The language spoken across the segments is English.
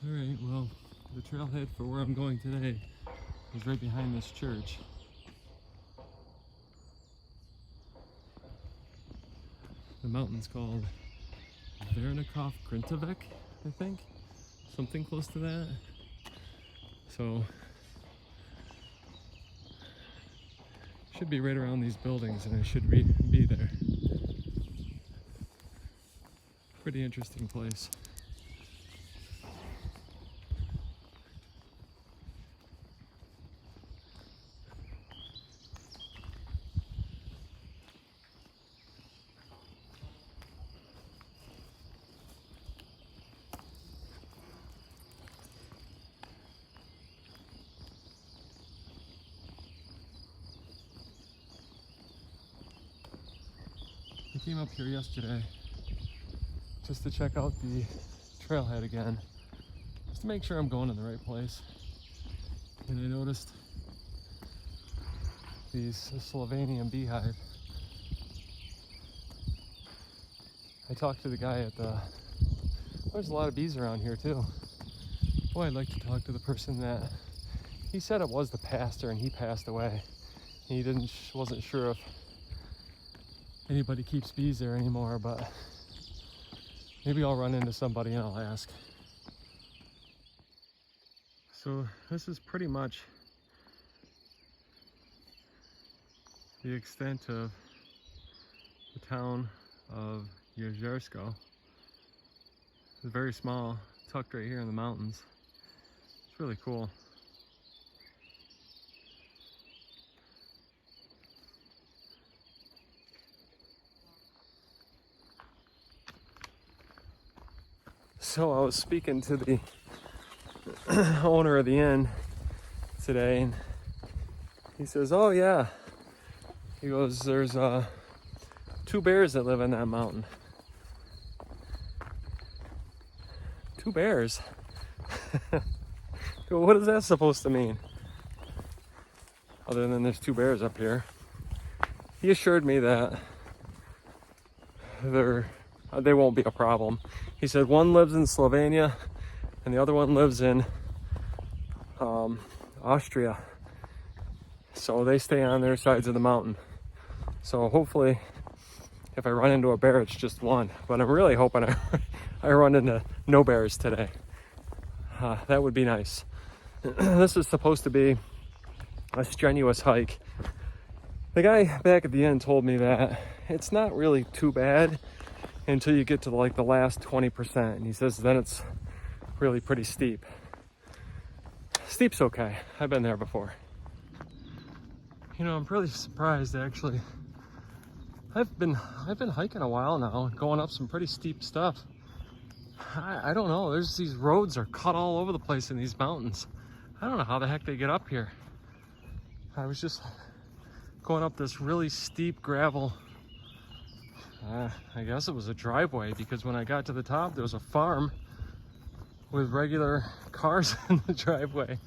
Alright, well, the trailhead for where I'm going today is right behind this church. The mountain's called Virnikov, Grintavec, I think. Something close to that. So, should be right around these buildings and I should be there. Pretty interesting place. I came up here yesterday just to check out the trailhead again, just to make sure I'm going in the right place. And I noticed these Slovenian beehive. I talked to the guy at the, there's a lot of bees around here too. Boy, I'd like to talk to the person that, he said it was the pastor and he passed away. He wasn't sure if anybody keeps bees there anymore, but maybe I'll run into somebody and I'll ask. So this is pretty much the extent of the town of Jzersko. It's very small, tucked right here in the mountains. It's really cool. So I was speaking to the owner of the inn today, and he says, "Oh yeah," he goes, "There's 2 bears that live in that mountain." 2 bears? What is that supposed to mean? Other than there's 2 bears up here. He assured me that they won't be a problem. He said one lives in Slovenia and the other one lives in Austria. So they stay on their sides of the mountain. So hopefully if I run into a bear, it's just one. But I'm really hoping I run into no bears today. That would be nice. This is supposed to be a strenuous hike. The guy back at the end told me that it's not really too bad until you get to like the last 20%. And he says then it's really pretty steep. Steep's okay. I've been there before. You know, I'm really surprised actually. I've been hiking a while now, going up some pretty steep stuff. I don't know, there's these roads are cut all over the place in these mountains. I don't know how the heck they get up here. I was just going up this really steep gravel, I guess it was a driveway, because when I got to the top there was a farm with regular cars in the driveway.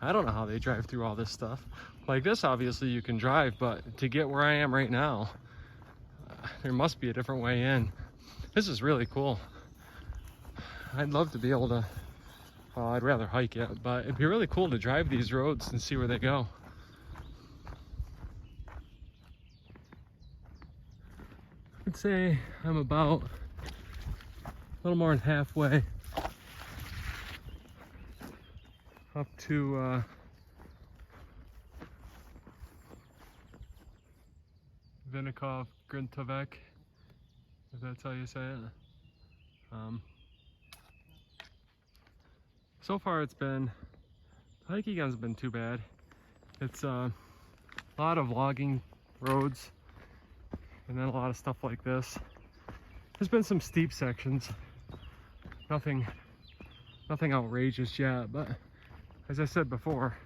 I don't know how they drive through all this stuff. Like this obviously you can drive, but to get where I am right now, there must be a different way in. This is really cool. I'd love to be able to, well, I'd rather hike it, but it'd be really cool to drive these roads and see where they go. I'd say I'm about a little more than halfway up to Virnikov, Grintavec, if that's how you say it. So far it's been, the hiking hasn't been too bad. It's a lot of logging roads and then a lot of stuff like this. There's been some steep sections. Nothing outrageous yet, but as I said before,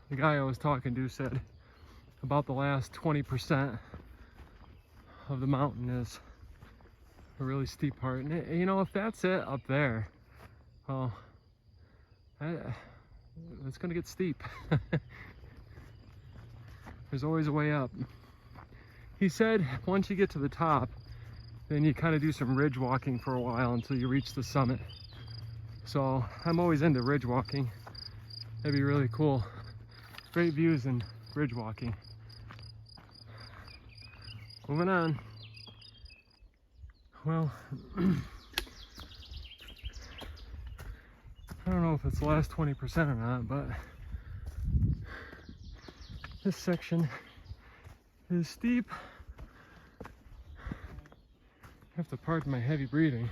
the guy I was talking to said about the last 20% of the mountain is a really steep part. And you know, if that's it up there, well, it's gonna get steep. There's always a way up. He said once you get to the top, then you kind of do some ridge walking for a while until you reach the summit. So I'm always into ridge walking. That'd be really cool. Great views and ridge walking. Moving on. Well, I don't know if it's the last 20% or not, but this section is steep. I have to pardon my heavy breathing.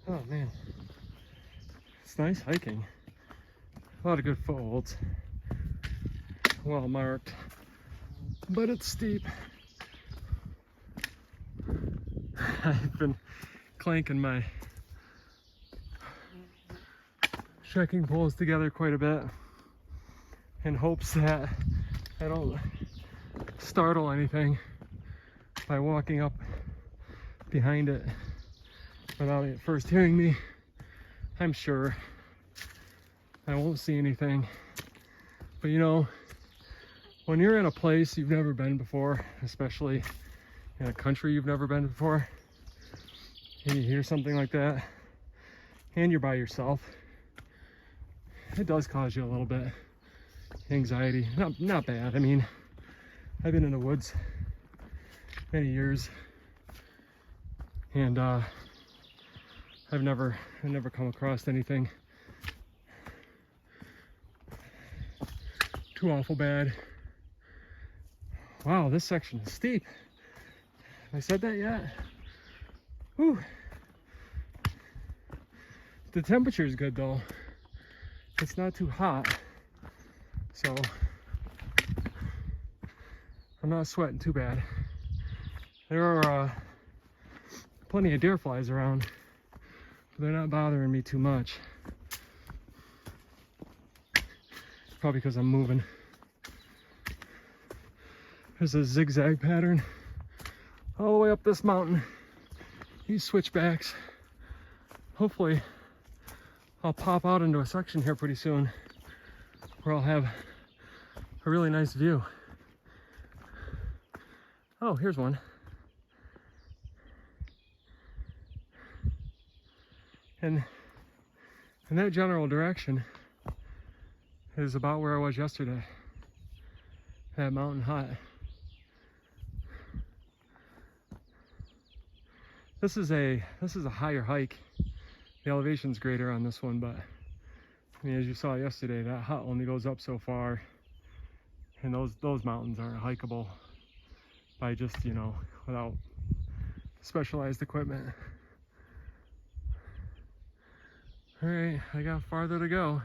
Oh man, it's nice hiking. A lot of good footholds. Well marked, but it's steep. I've been clanking my trekking poles together quite a bit in hopes that I don't startle anything by walking up behind it without it first hearing me. I'm sure I won't see anything, but you know, when you're in a place you've never been before, especially in a country you've never been before, and you hear something like that and you're by yourself, it does cause you a little bit anxiety. Not bad. I mean, I've been in the woods many years, and I've never come across anything too awful bad. Wow, this section is steep. Have I said that yet? Whew. The temperature is good though. It's not too hot, so I'm not sweating too bad. There are plenty of deer flies around, but they're not bothering me too much. Probably because I'm moving. There's a zigzag pattern all the way up this mountain. These switchbacks. Hopefully I'll pop out into a section here pretty soon where I'll have a really nice view. Oh, here's one. And in that general direction is about where I was yesterday. That mountain hut. This is a higher hike. The elevation's greater on this one, but I mean, as you saw yesterday, that hut only goes up so far, and those mountains aren't hikeable by just, you know, without specialized equipment. All right, I got farther to go.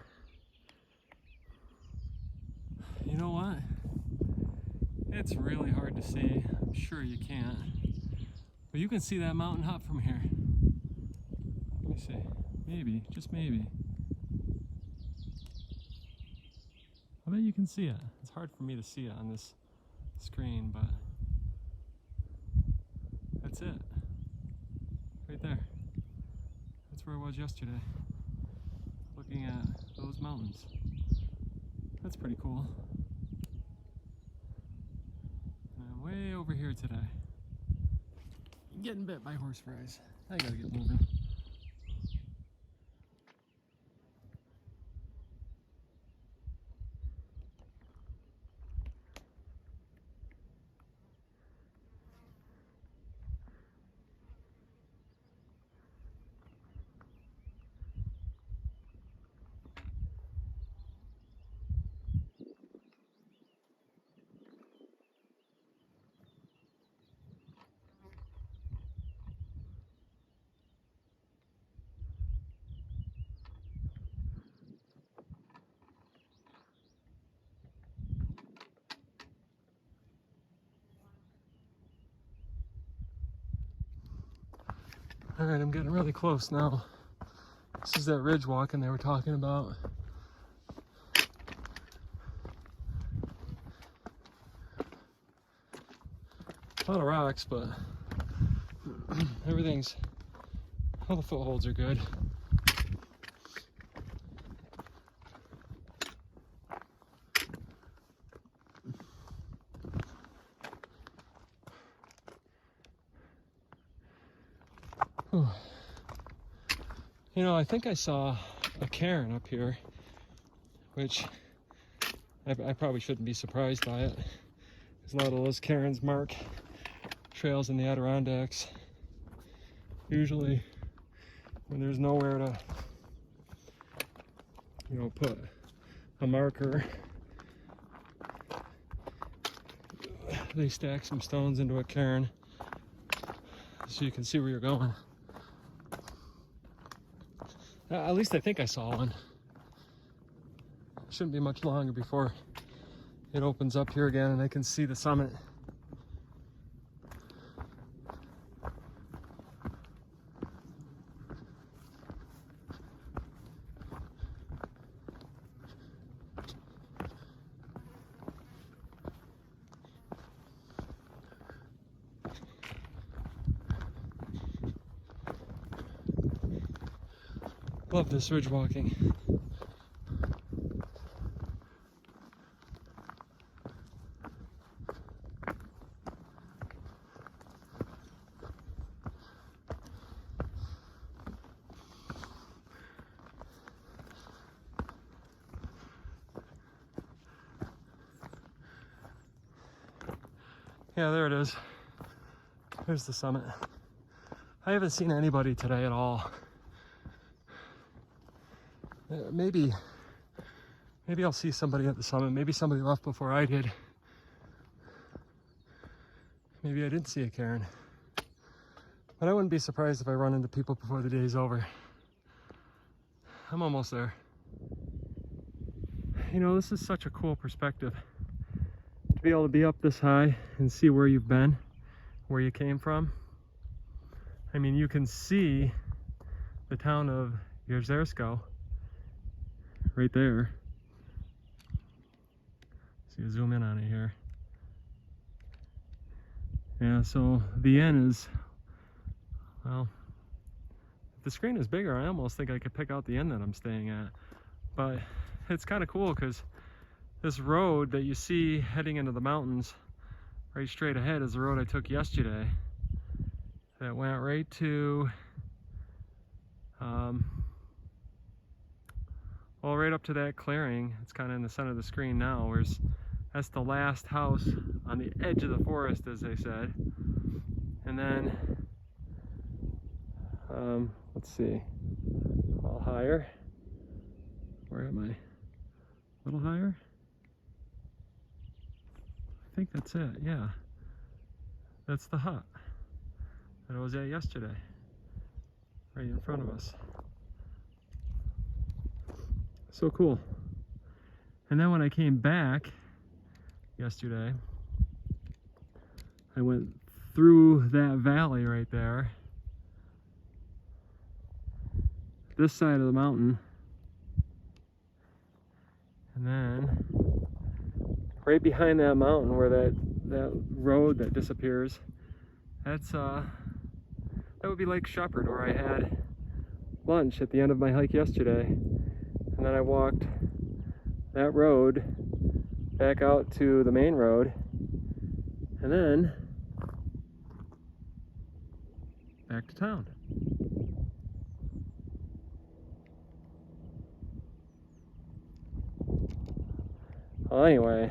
You know what? It's really hard to see. I'm sure you can't, but you can see that mountain hut from here. Let me see. Maybe, just maybe. I bet you can see it. It's hard for me to see it on this screen, but that's it. Right there. That's where I was yesterday. Looking at those mountains. That's pretty cool. And I'm way over here today. Getting bit by horse flies. I gotta get moving. All right, I'm getting really close now. This is that ridge walking they were talking about. A lot of rocks, but all the footholds are good. Whew. You know, I think I saw a cairn up here, which I probably shouldn't be surprised by it. Because a lot of those cairns mark trails in the Adirondacks. Usually when there's nowhere to, you know, put a marker, they stack some stones into a cairn so you can see where you're going. At least I think I saw one. Shouldn't be much longer before it opens up here again and I can see the summit. Love this ridge walking. Yeah, there it is. There's the summit. I haven't seen anybody today at all. Maybe I'll see somebody at the summit. Maybe somebody left before I did. Maybe I didn't see a cairn. But I wouldn't be surprised if I run into people before the day's over. I'm almost there. You know, this is such a cool perspective. To be able to be up this high and see where you've been, where you came from. I mean, you can see the town of Jzersko right there. See, zoom in on it here. Yeah, so the inn is, well, if the screen is bigger, I almost think I could pick out the inn that I'm staying at. But it's kind of cool because this road that you see heading into the mountains right straight ahead is the road I took yesterday. That went right to, well, right up to that clearing. It's kind of in the center of the screen now, whereas that's the last house on the edge of the forest, as they said. And then, let's see, a little higher. Where am I? A little higher? I think that's it, yeah. That's the hut that I was at yesterday, right in front of us. So cool. And then when I came back yesterday, I went through that valley right there, this side of the mountain, and then right behind that mountain where that road that disappears, that's that would be Lake Shepherd, where I had lunch at the end of my hike yesterday. And then I walked that road back out to the main road, and then back to town. Well, anyway,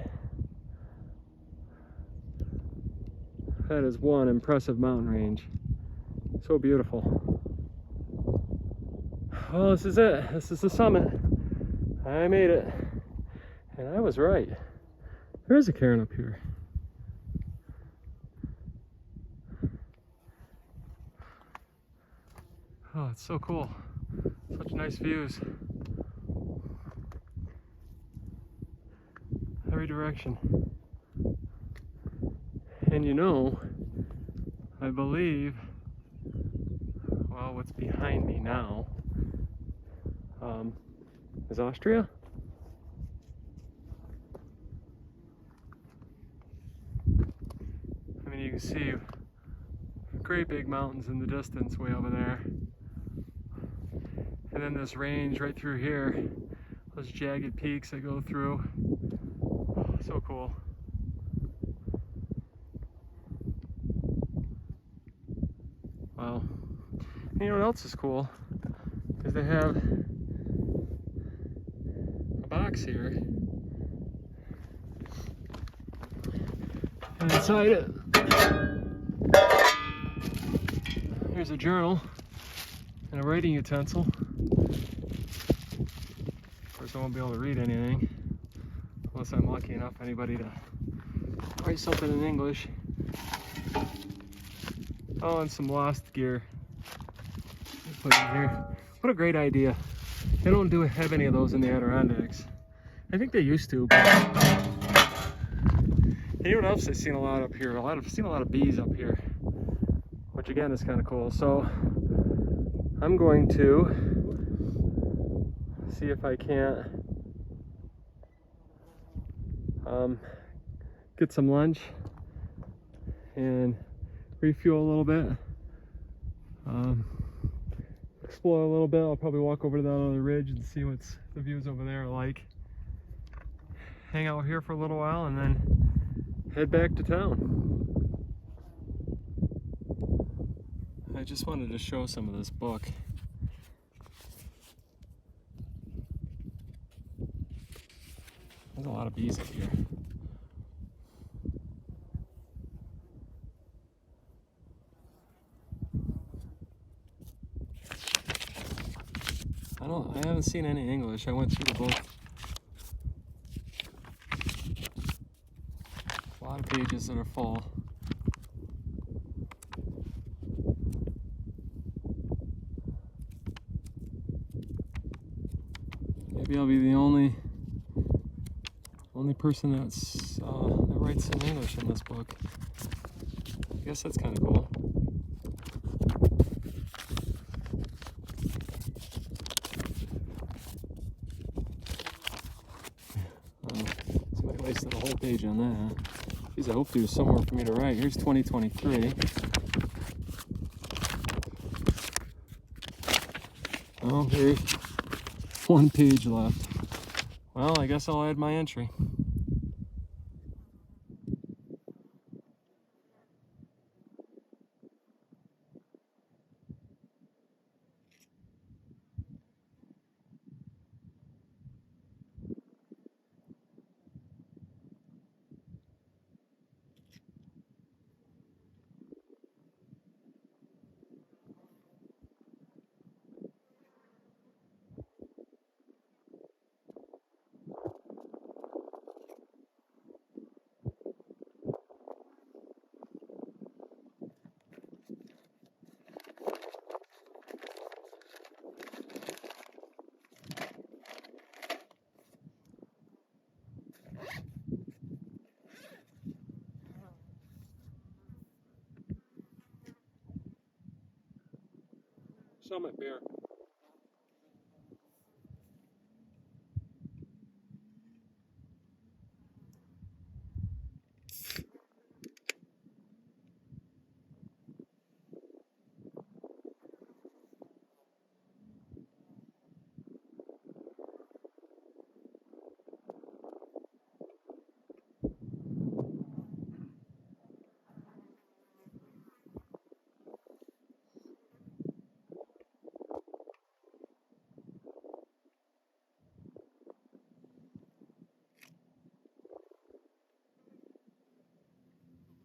that is one impressive mountain range. So beautiful. Well, this is it. This is the summit. I made it. And I was right. There is a cairn up here. Oh, it's so cool. Such nice views. Every direction. And you know, I believe, well, what's behind me now is Austria. I mean, you can see great big mountains in the distance way over there. And then this range right through here, those jagged peaks that go through. So cool. Wow. You know what else is cool? Is they have a box here. And inside it, here's a journal and a writing utensil. Of course, I won't be able to read anything unless I'm lucky enough anybody to write something in English. Oh, and some lost gear. Put in here. What a great idea. They don't have any of those in the Adirondacks. I think they used to, but you know what else I've seen a lot up here? I've seen a lot of bees up here, which again is kind of cool. So I'm going to see if I can't get some lunch and refuel a little bit. Explore a little bit. I'll probably walk over to that other ridge and see what's the views over there are like. Hang out here for a little while and then head back to town. I just wanted to show some of this book. There's a lot of bees up here. I haven't seen any English. I went through the book. A lot of pages that are full. Maybe I'll be the only person that writes in English in this book. I guess that's kind of cool. Somebody wasted a whole page on that. Geez, I hope there was somewhere for me to write. Here's 2023. Oh, here's one page left. Well, I guess I'll add my entry. Summit beer.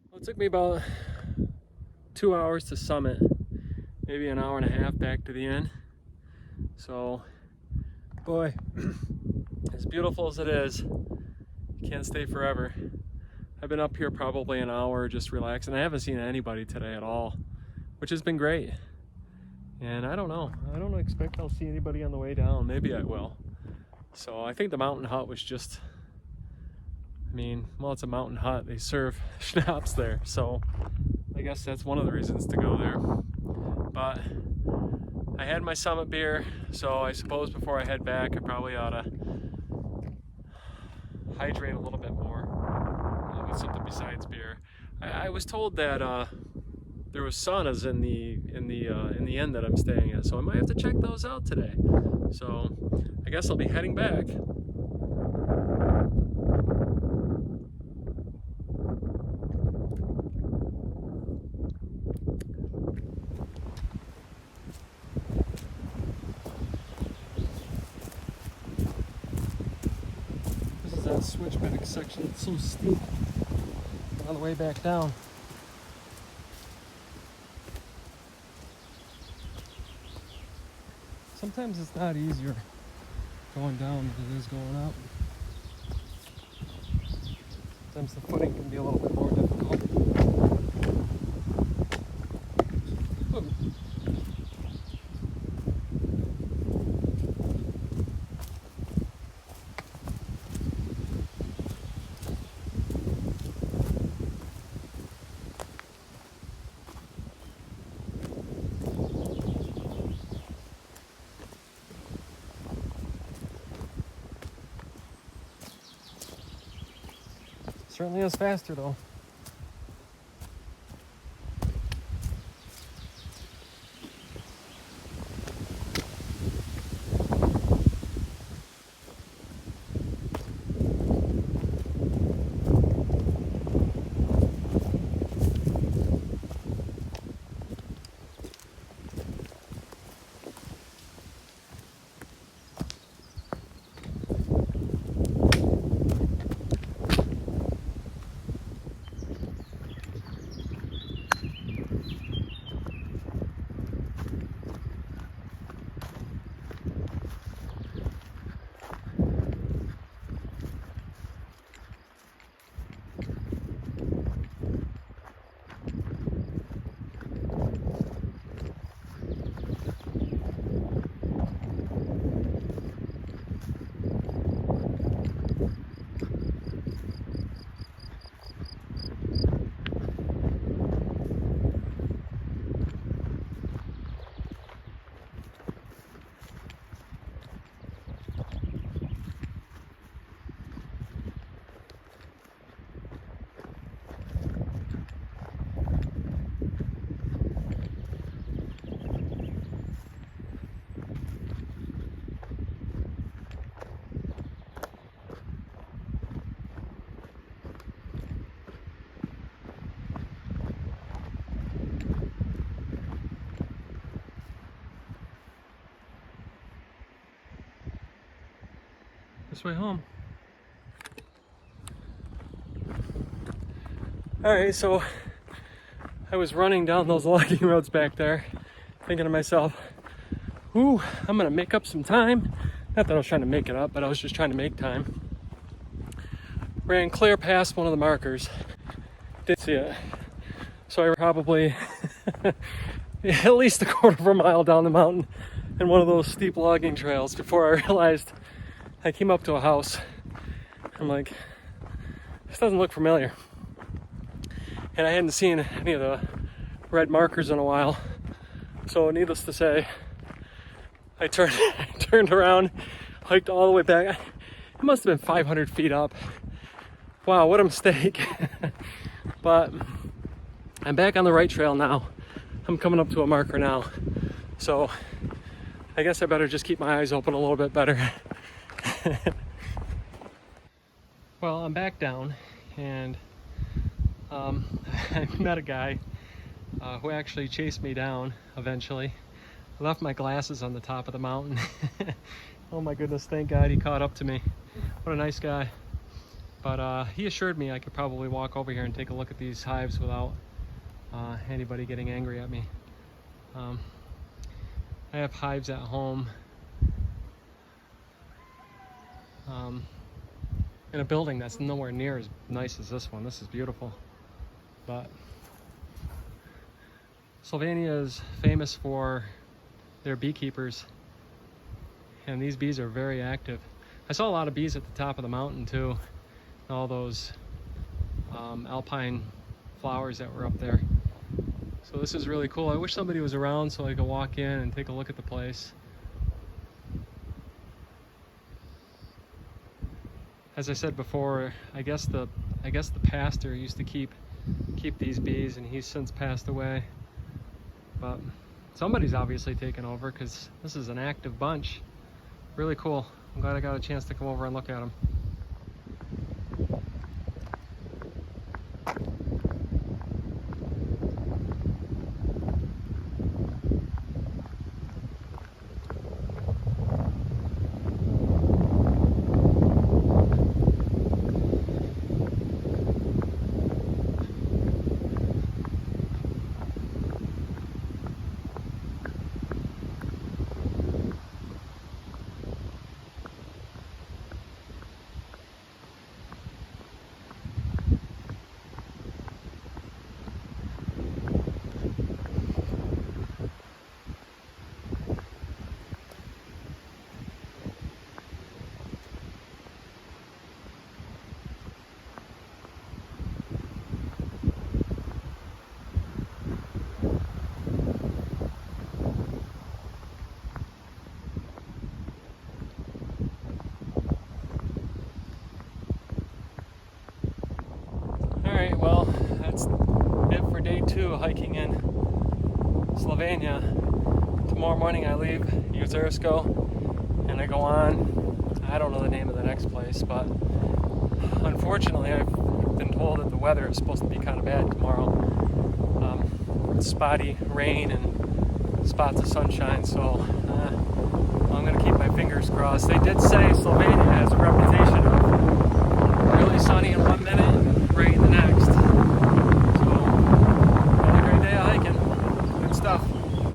Well, it took me about 2 hours to summit, maybe an hour and a half back to the inn. So, boy, as beautiful as it is, you can't stay forever. I've been up here probably an hour just relaxing. I haven't seen anybody today at all, which has been great. And I don't know. I don't expect I'll see anybody on the way down. Maybe I will. So I think the mountain hut was just, well, it's a mountain hut. They serve schnapps there. So I guess that's one of the reasons to go there. But I had my summit beer. So I suppose before I head back, I probably ought to hydrate a little bit more with something besides beer. I was told that there was saunas in the inn that I'm staying at, so I might have to check those out today. So I guess I'll be heading back. switchback section. It's so steep on the way back down. Sometimes it's not easier going down than it is going up. Sometimes the footing can be a little bit more difficult. Ooh. Certainly is faster though. This way home. Alright, so I was running down those logging roads back there, thinking to myself, ooh, I'm gonna make up some time. Not that I was trying to make it up, but I was just trying to make time. Ran clear past one of the markers. Didn't see it. So I probably at least a quarter of a mile down the mountain in one of those steep logging trails before I realized I came up to a house. I'm like, this doesn't look familiar. And I hadn't seen any of the red markers in a while. So needless to say, I turned around, hiked all the way back. It must have been 500 feet up. Wow, what a mistake. But I'm back on the right trail now. I'm coming up to a marker now. So I guess I better just keep my eyes open a little bit better. Well, I'm back down, and I met a guy who actually chased me down eventually. I left my glasses on the top of the mountain. Oh my goodness, thank God he caught up to me. What a nice guy. But he assured me I could probably walk over here and take a look at these hives without anybody getting angry at me. I have hives at home in a building that's nowhere near as nice as this one. This is beautiful. But Slovenia is famous for their beekeepers, and these bees are very active. I saw a lot of bees at the top of the mountain too, all those alpine flowers that were up there. So this is really cool. I wish somebody was around so I could walk in and take a look at the place. As I said before, I guess the pastor used to keep these bees, and he's since passed away. But somebody's obviously taken over, because this is an active bunch. Really cool. I'm glad I got a chance to come over and look at them. go hiking in Slovenia. Tomorrow morning I leave Jzersko and I go on. I don't know the name of the next place, but unfortunately I've been told that the weather is supposed to be kind of bad tomorrow. Spotty rain and spots of sunshine, so I'm going to keep my fingers crossed. They did say Slovenia has a reputation of